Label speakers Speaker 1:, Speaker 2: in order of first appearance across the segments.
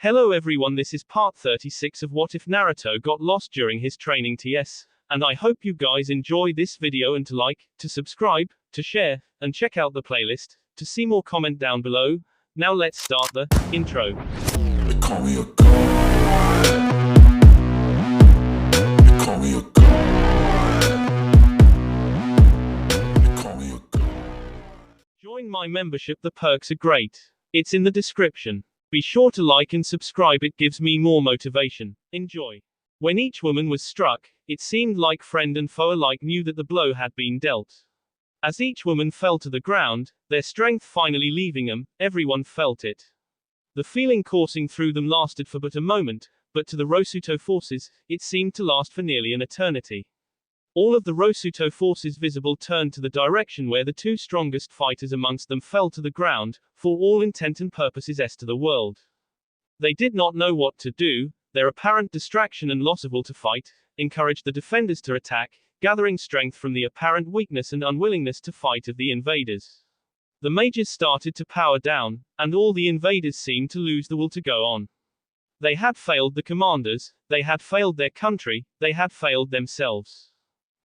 Speaker 1: Hello everyone, this is part 36 of What If Naruto Got Lost During His Training TS, and I hope you guys enjoy this video and to like, to subscribe, to share, and check out the playlist, to see more comment down below. Now let's start the intro.
Speaker 2: They call me a god. They call me a god. They call me a god.
Speaker 1: Join my membership, the perks are great. It's in the description. Be sure to like and subscribe, it gives me more motivation. Enjoy. When each woman was struck, it seemed like friend and foe alike knew that the blow had been dealt. As each woman fell to the ground, their strength finally leaving them, everyone felt it. The feeling coursing through them lasted for but a moment, but to the Rosuto forces, it seemed to last for nearly an eternity. All of the Rosuto forces visible turned to the direction where the two strongest fighters amongst them fell to the ground, for all intent and purposes to the world. They did not know what to do. Their apparent distraction and loss of will to fight encouraged the defenders to attack, gathering strength from the apparent weakness and unwillingness to fight of the invaders. The mages started to power down, and all the invaders seemed to lose the will to go on. They had failed the commanders, they had failed their country, they had failed themselves.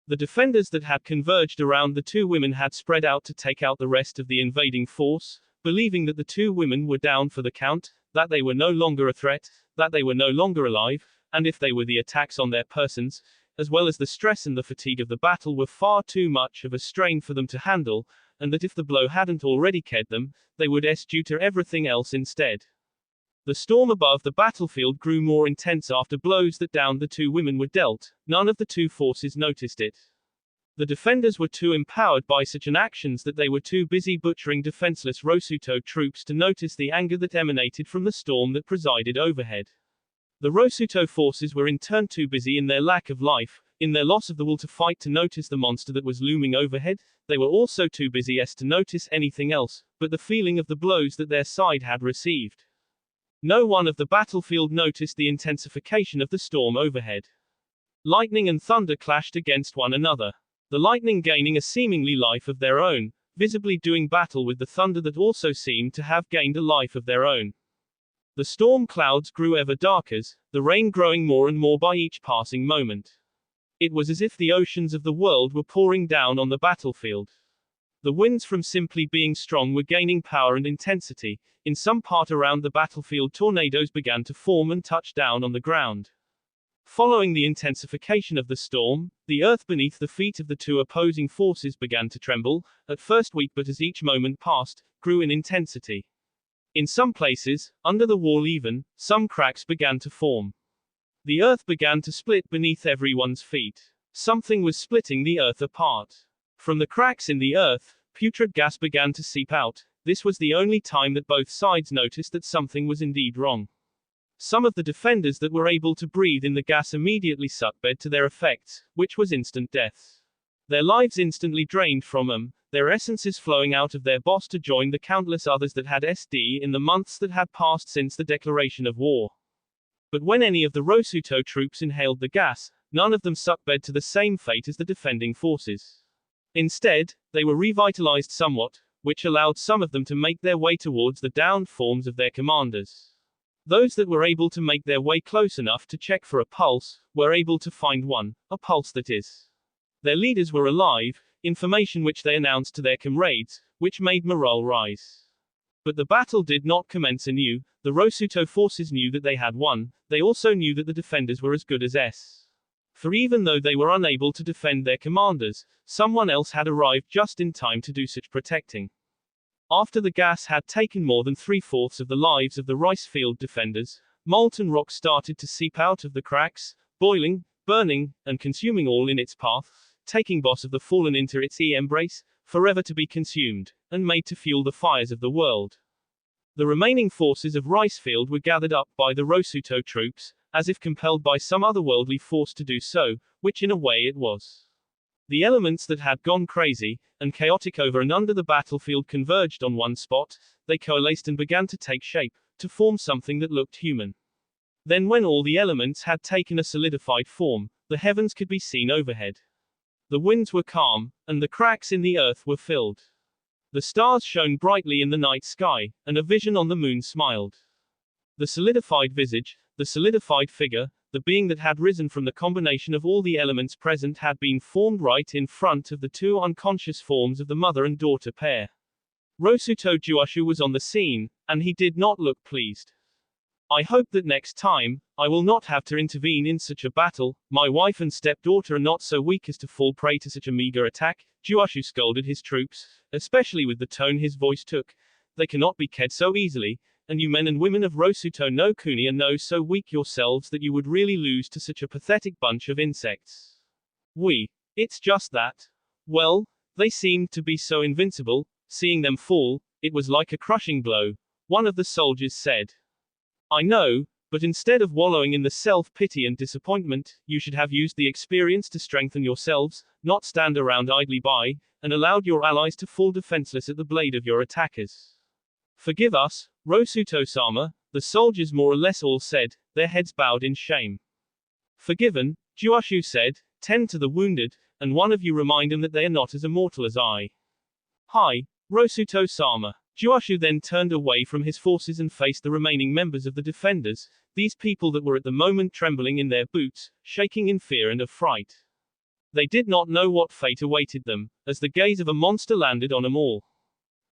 Speaker 1: The defenders that had converged around the two women had spread out to take out the rest of the invading force, believing that the two women were down for the count, that they were no longer a threat, that they were no longer alive, and if they were, the attacks on their persons, as well as the stress and the fatigue of the battle, were far too much of a strain for them to handle, and that if the blow hadn't already killed them, they would due to everything else instead. The storm above the battlefield grew more intense after blows that downed the two women were dealt. None of the two forces noticed it. The defenders were too empowered by such an actions that they were too busy butchering defenseless Rosuto troops to notice the anger that emanated from the storm that presided overhead. The Rosuto forces were in turn too busy in their lack of life, in their loss of the will to fight, to notice the monster that was looming overhead. They were also too busy to notice anything else, but the feeling of the blows that their side had received. No one of the battlefield noticed the intensification of the storm overhead. Lightning and thunder clashed against one another. The lightning gaining a seemingly life of their own, visibly doing battle with the thunder that also seemed to have gained a life of their own. The storm clouds grew ever darker, the rain growing more and more by each passing moment. It was as if the oceans of the world were pouring down on the battlefield. The winds, from simply being strong, were gaining power and intensity. In some part around the battlefield, tornadoes began to form and touch down on the ground. Following the intensification of the storm, the earth beneath the feet of the two opposing forces began to tremble, at first weak, but as each moment passed, grew in intensity. In some places, under the wall even, some cracks began to form. The earth began to split beneath everyone's feet. Something was splitting the earth apart. From the cracks in the earth, putrid gas began to seep out. This was the only time that both sides noticed that something was indeed wrong. Some of the defenders that were able to breathe in the gas immediately succumbed to their effects, which was instant death. Their lives instantly drained from them, their essences flowing out of their boss to join the countless others that had in the months that had passed since the declaration of war. But when any of the Rosuto troops inhaled the gas, none of them succumbed to the same fate as the defending forces. Instead, they were revitalized somewhat, which allowed some of them to make their way towards the downed forms of their commanders. Those that were able to make their way close enough to check for a pulse, were able to find one, a pulse that is. Their leaders were alive, information which they announced to their comrades, which made morale rise. But the battle did not commence anew. The Rosuto forces knew that they had won, they also knew that the defenders were as good as For even though they were unable to defend their commanders, someone else had arrived just in time to do such protecting. After the gas had taken more than 3/4 of the lives of the rice field defenders, molten rock started to seep out of the cracks, boiling, burning, and consuming all in its path, taking boss of the fallen into its embrace, forever to be consumed, and made to fuel the fires of the world. The remaining forces of Ricefield were gathered up by the Rosuto troops, as if compelled by some otherworldly force to do so, which in a way it was. The elements that had gone crazy and chaotic over and under the battlefield converged on one spot. They coalesced and began to take shape, to form something that looked human. Then when all the elements had taken a solidified form, the heavens could be seen overhead. The winds were calm, and the cracks in the earth were filled. The stars shone brightly in the night sky, and a vision on the moon smiled. The solidified visage, the solidified figure, the being that had risen from the combination of all the elements present had been formed right in front of the two unconscious forms of the mother and daughter pair. Rosuto Juashu was on the scene, and he did not look pleased. I hope that next time, I will not have to intervene in such a battle. My wife and stepdaughter are not so weak as to fall prey to such a meager attack. Juashu scolded his troops, especially with the tone his voice took. They cannot be killed so easily, and you men and women of Rosuto no Kuni are no so weak yourselves that you would really lose to such a pathetic bunch of insects. It's just that. Well, they seemed to be so invincible. Seeing them fall, it was like a crushing blow, one of the soldiers said. I know, but instead of wallowing in the self-pity and disappointment, you should have used the experience to strengthen yourselves, not stand around idly by, and allowed your allies to fall defenseless at the blade of your attackers. Forgive us, Rosuto-sama, the soldiers more or less all said, their heads bowed in shame. Forgiven, Juashu said, tend to the wounded, and one of you remind them that they are not as immortal as I. Hi, Rosuto-sama. Juashu then turned away from his forces and faced the remaining members of the defenders, these people that were at the moment trembling in their boots, shaking in fear and affright. They did not know what fate awaited them, as the gaze of a monster landed on them all.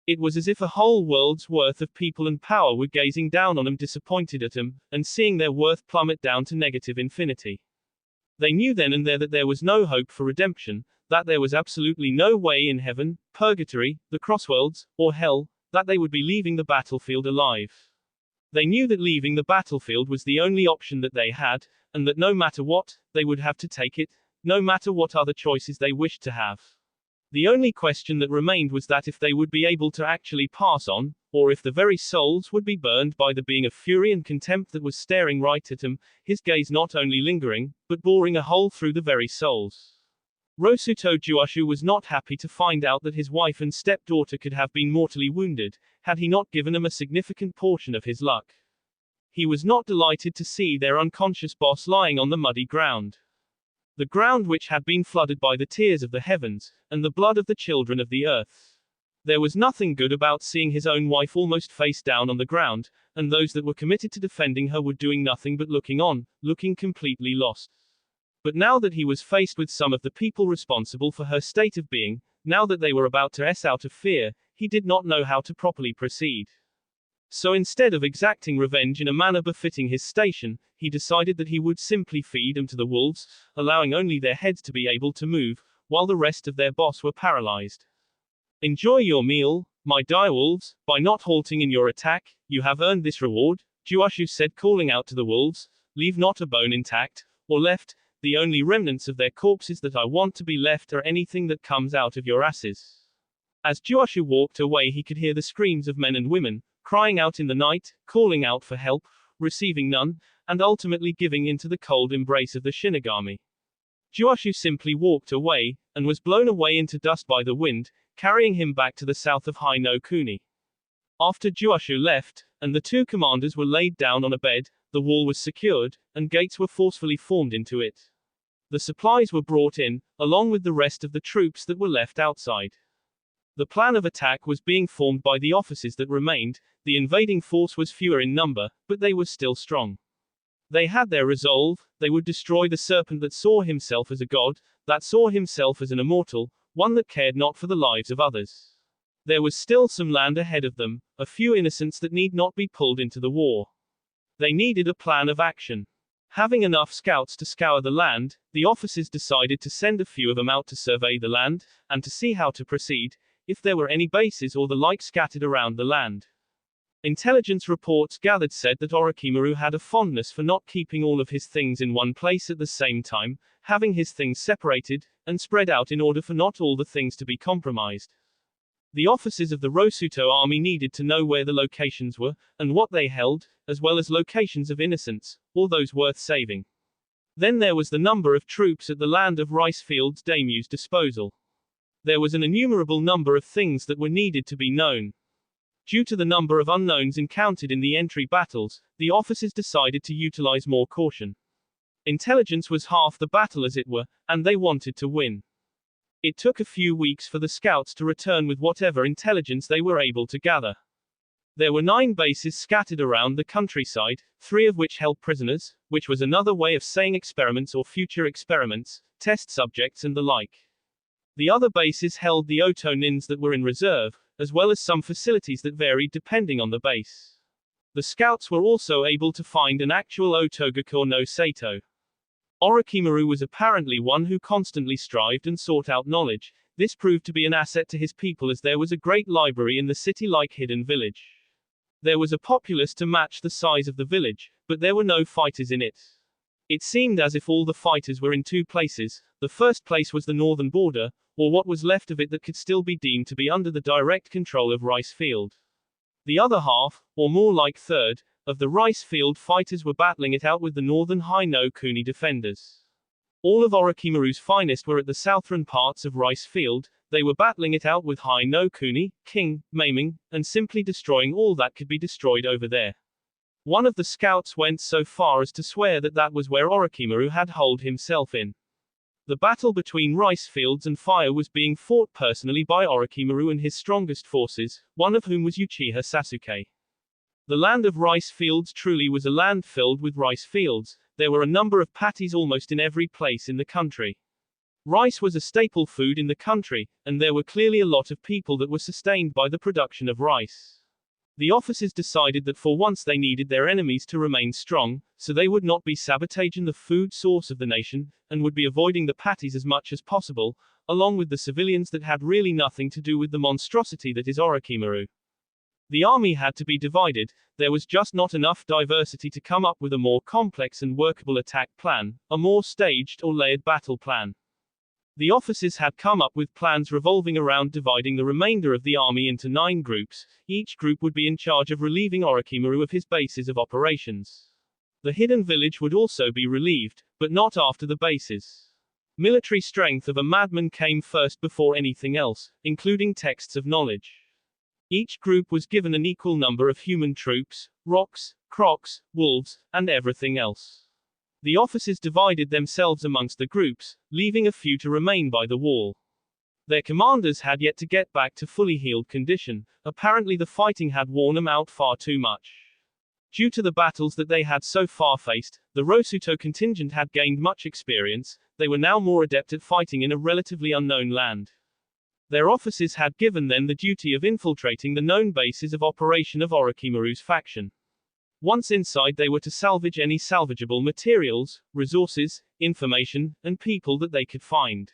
Speaker 1: It was as if a whole world's worth of people and power were gazing down on them, disappointed at them, and seeing their worth plummet down to negative infinity. They knew then and there that there was no hope for redemption, that there was absolutely no way in heaven, purgatory, the crossworlds, or hell, that they would be leaving the battlefield alive. They knew that leaving the battlefield was the only option that they had, and that no matter what, they would have to take it, no matter what other choices they wished to have. The only question that remained was that if they would be able to actually pass on, or if the very souls would be burned by the being of fury and contempt that was staring right at them, his gaze not only lingering, but boring a hole through the very souls. Rosuto Juashu was not happy to find out that his wife and stepdaughter could have been mortally wounded, had he not given them a significant portion of his luck. He was not delighted to see their unconscious boss lying on the muddy ground. The ground which had been flooded by the tears of the heavens, and the blood of the children of the earth. There was nothing good about seeing his own wife almost face down on the ground, and those that were committed to defending her were doing nothing but looking on, looking completely lost. But now that he was faced with some of the people responsible for her state of being, now that they were about to S out of fear, he did not know how to properly proceed. So instead of exacting revenge in a manner befitting his station, he decided that he would simply feed them to the wolves, allowing only their heads to be able to move, while the rest of their boss were paralyzed. Enjoy your meal, my direwolves, by not halting in your attack, you have earned this reward, Juashu said, calling out to the wolves, leave not a bone intact, or left, the only remnants of their corpses that I want to be left are anything that comes out of your asses. As Juashu walked away, he could hear the screams of men and women, crying out in the night, calling out for help, receiving none, and ultimately giving into the cold embrace of the Shinigami. Juashu simply walked away, and was blown away into dust by the wind, carrying him back to the south of Hai no Kuni. After Juashu left, and the two commanders were laid down on a bed, the wall was secured, and gates were forcefully formed into it. The supplies were brought in, along with the rest of the troops that were left outside. The plan of attack was being formed by the officers that remained. The invading force was fewer in number, but they were still strong. They had their resolve. They would destroy the serpent that saw himself as a god, that saw himself as an immortal, one that cared not for the lives of others. There was still some land ahead of them, a few innocents that need not be pulled into the war. They needed a plan of action. Having enough scouts to scour the land, the officers decided to send a few of them out to survey the land, and to see how to proceed, if there were any bases or the like scattered around the land. Intelligence reports gathered said that Orochimaru had a fondness for not keeping all of his things in one place at the same time, having his things separated, and spread out in order for not all the things to be compromised. The officers of the Rosuto army needed to know where the locations were, and what they held, as well as locations of innocents, or those worth saving. Then there was the number of troops at the land of rice fields daimyo's disposal. There was an innumerable number of things that were needed to be known. Due to the number of unknowns encountered in the entry battles, the officers decided to utilize more caution. Intelligence was half the battle as it were, and they wanted to win. It took a few weeks for the scouts to return with whatever intelligence they were able to gather. There were 9 bases scattered around the countryside, 3 of which held prisoners, which was another way of saying experiments or future experiments, test subjects and the like. The other bases held the oto-nins that were in reserve, as well as some facilities that varied depending on the base. The scouts were also able to find an actual Otogakure no Sato. Orochimaru was apparently one who constantly strived and sought out knowledge. This proved to be an asset to his people as there was a great library in the city-like hidden village. There was a populace to match the size of the village, but there were no fighters in it. It seemed as if all the fighters were in 2 places. The first place was the northern border, or what was left of it that could still be deemed to be under the direct control of Rice Field. The other half, or more like third, of the Rice Field fighters were battling it out with the northern Hai no Kuni defenders. All of Orochimaru's finest were at the southern parts of Rice Field. They were battling it out with Hai no Kuni, king, maiming, and simply destroying all that could be destroyed over there. One of the scouts went so far as to swear that that was where Orochimaru had holed himself in. The battle between Rice Fields and Fire was being fought personally by Orochimaru and his strongest forces, one of whom was Uchiha Sasuke. The land of Rice Fields truly was a land filled with rice fields. There were a number of patties almost in every place in the country. Rice was a staple food in the country, and there were clearly a lot of people that were sustained by the production of rice. The officers decided that for once they needed their enemies to remain strong, so they would not be sabotaging the food source of the nation, and would be avoiding the patties as much as possible, along with the civilians that had really nothing to do with the monstrosity that is Orochimaru. The army had to be divided. There was just not enough diversity to come up with a more complex and workable attack plan, a more staged or layered battle plan. The officers had come up with plans revolving around dividing the remainder of the army into 9 groups. Each group would be in charge of relieving Orochimaru of his bases of operations. The hidden village would also be relieved, but not after the bases. Military strength of a madman came first before anything else, including texts of knowledge. Each group was given an equal number of human troops, rocks, crocs, wolves, and everything else. The officers divided themselves amongst the groups, leaving a few to remain by the wall. Their commanders had yet to get back to fully healed condition. Apparently the fighting had worn them out far too much. Due to the battles that they had so far faced, the Rosuto contingent had gained much experience. They were now more adept at fighting in a relatively unknown land. Their officers had given them the duty of infiltrating the known bases of operation of Orochimaru's faction. Once inside, they were to salvage any salvageable materials, resources, information, and people that they could find.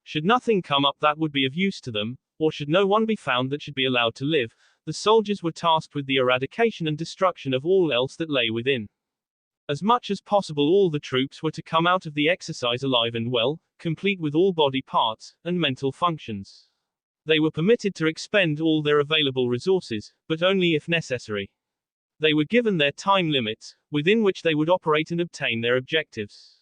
Speaker 1: Should nothing come up that would be of use to them, or should no one be found that should be allowed to live, the soldiers were tasked with the eradication and destruction of all else that lay within. As much as possible, all the troops were to come out of the exercise alive and well, complete with all body parts and mental functions. They were permitted to expend all their available resources, but only if necessary. They were given their time limits, within which they would operate and obtain their objectives.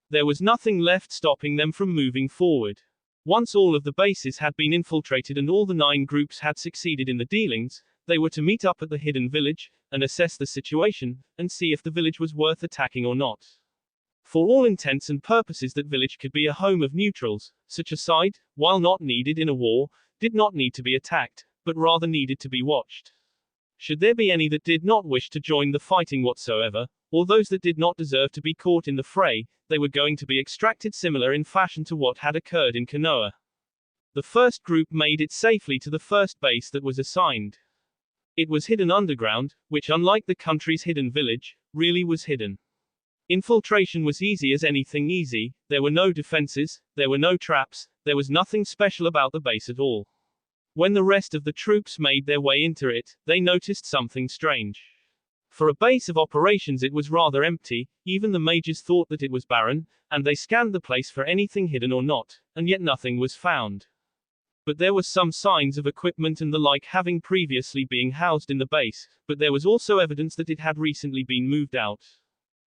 Speaker 1: There was nothing left stopping them from moving forward. Once all of the bases had been infiltrated and all the 9 groups had succeeded in the dealings, they were to meet up at the hidden village, and assess the situation, and see if the village was worth attacking or not. For all intents and purposes, that village could be a home of neutrals. Such a side, while not needed in a war, did not need to be attacked, but rather needed to be watched. Should there be any that did not wish to join the fighting whatsoever, or those that did not deserve to be caught in the fray, they were going to be extracted, similar in fashion to what had occurred in Konoha. The first group made it safely to the first base that was assigned. It was hidden underground, which, unlike the country's hidden village, really was hidden. Infiltration was easy as anything easy. There were no defenses, there were no traps, there was nothing special about the base at all. When the rest of the troops made their way into it, they noticed something strange. For a base of operations, it was rather empty. Even the majors thought that it was barren, and they scanned the place for anything hidden or not, and yet nothing was found. But there were some signs of equipment and the like having previously been housed in the base, but there was also evidence that it had recently been moved out.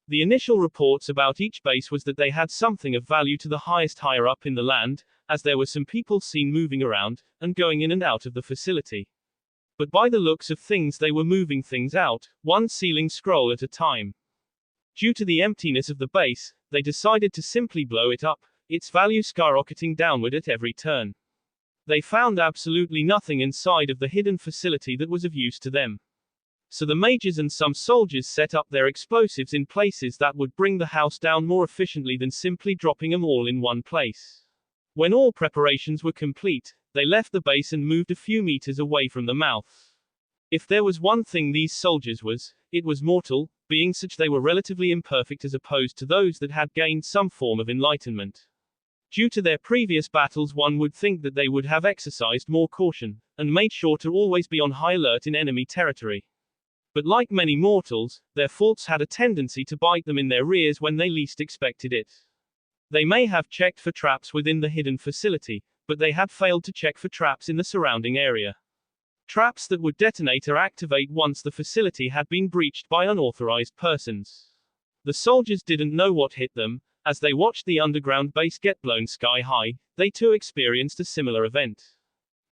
Speaker 1: The initial reports about each base was that they had something of value to the highest higher up in the land, as there were some people seen moving around, and going in and out of the facility. But by the looks of things, they were moving things out, one sealing scroll at a time. Due to the emptiness of the base, they decided to simply blow it up, its value skyrocketing downward at every turn. They found absolutely nothing inside of the hidden facility that was of use to them. So the mages and some soldiers set up their explosives in places that would bring the house down more efficiently than simply dropping them all in one place. When all preparations were complete, they left the base and moved a few meters away from the mouth. If there was one thing these soldiers it was mortal, being such they were relatively imperfect as opposed to those that had gained some form of enlightenment. Due to their previous battles, one would think that they would have exercised more caution, and made sure to always be on high alert in enemy territory. But like many mortals, their faults had a tendency to bite them in their rears when they least expected it. They may have checked for traps within the hidden facility, but they had failed to check for traps in the surrounding area. Traps that would detonate or activate once the facility had been breached by unauthorized persons. The soldiers didn't know what hit them. As they watched the underground base get blown sky high, they too experienced a similar event.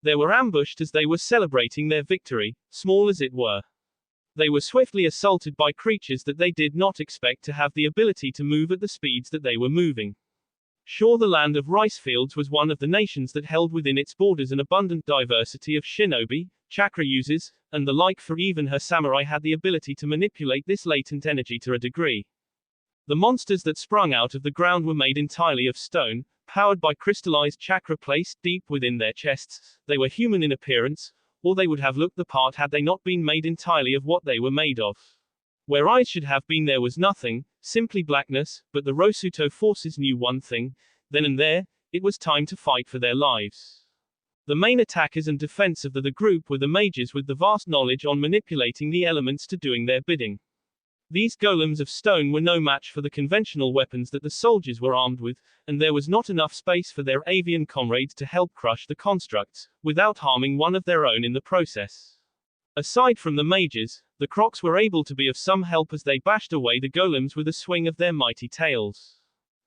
Speaker 1: They were ambushed as they were celebrating their victory, small as it were. They were swiftly assaulted by creatures that they did not expect to have the ability to move at the speeds that they were moving. Sure, the land of rice fields was one of the nations that held within its borders an abundant diversity of shinobi, chakra users, and the like, for even her samurai had the ability to manipulate this latent energy to a degree. The monsters that sprung out of the ground were made entirely of stone, powered by crystallized chakra placed deep within their chests. They were human in appearance, or they would have looked the part had they not been made entirely of what they were made of. Where eyes should have been there was nothing, simply blackness, but the Rosuto forces knew one thing, then and there, it was time to fight for their lives. The main attackers and defense of the group were the mages with the vast knowledge on manipulating the elements to doing their bidding. These golems of stone were no match for the conventional weapons that the soldiers were armed with, and there was not enough space for their avian comrades to help crush the constructs, without harming one of their own in the process. Aside from the mages, the crocs were able to be of some help as they bashed away the golems with a swing of their mighty tails.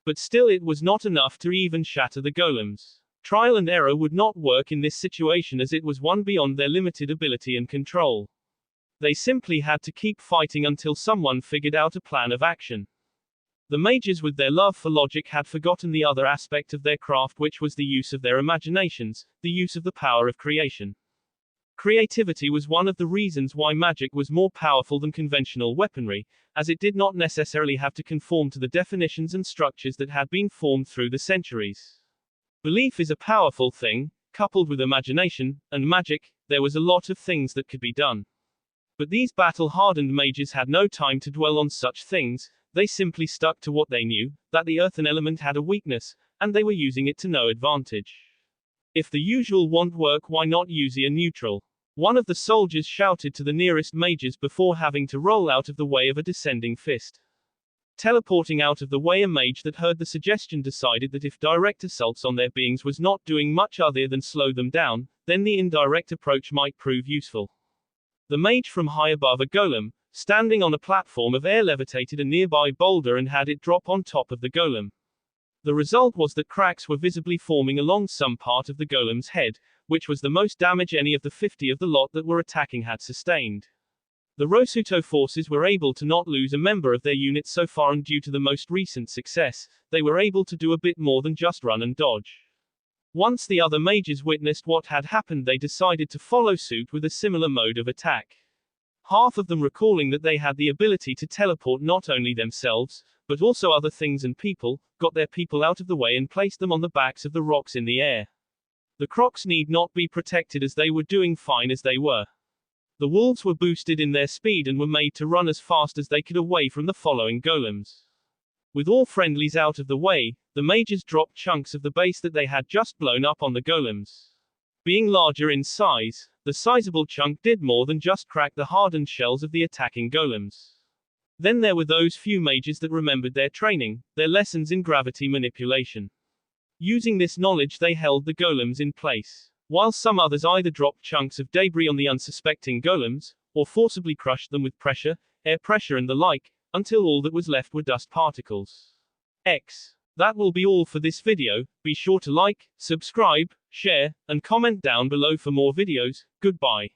Speaker 1: But still it was not enough to even shatter the golems. Trial and error would not work in this situation as it was one beyond their limited ability and control. They simply had to keep fighting until someone figured out a plan of action. The mages with their love for logic had forgotten the other aspect of their craft, which was the use of their imaginations, the use of the power of creation. Creativity was one of the reasons why magic was more powerful than conventional weaponry, as it did not necessarily have to conform to the definitions and structures that had been formed through the centuries. Belief is a powerful thing, coupled with imagination, and magic, there was a lot of things that could be done. But these battle-hardened mages had no time to dwell on such things, they simply stuck to what they knew, that the earthen element had a weakness, and they were using it to no advantage. If the usual won't work, why not use a neutral? One of the soldiers shouted to the nearest mages before having to roll out of the way of a descending fist. Teleporting out of the way, a mage that heard the suggestion decided that if direct assaults on their beings was not doing much other than slow them down, then the indirect approach might prove useful. The mage from high above a golem, standing on a platform of air, levitated a nearby boulder and had it drop on top of the golem. The result was that cracks were visibly forming along some part of the golem's head, which was the most damage any of the 50 of the lot that were attacking had sustained. The Rosuto forces were able to not lose a member of their unit so far, and due to the most recent success, they were able to do a bit more than just run and dodge. Once the other mages witnessed what had happened, they decided to follow suit with a similar mode of attack. Half of them recalling that they had the ability to teleport not only themselves, but also other things and people, got their people out of the way and placed them on the backs of the rocks in the air. The crocs need not be protected as they were doing fine as they were. The wolves were boosted in their speed and were made to run as fast as they could away from the following golems. With all friendlies out of the way, the mages dropped chunks of the base that they had just blown up on the golems. Being larger in size, the sizable chunk did more than just crack the hardened shells of the attacking golems. Then there were those few mages that remembered their training, their lessons in gravity manipulation. Using this knowledge, they held the golems in place, while some others either dropped chunks of debris on the unsuspecting golems, or forcibly crushed them with pressure, air pressure and the like, until all that was left were dust particles. That will be all for this video. Be sure to like, subscribe, share, and comment down below for more videos. Goodbye.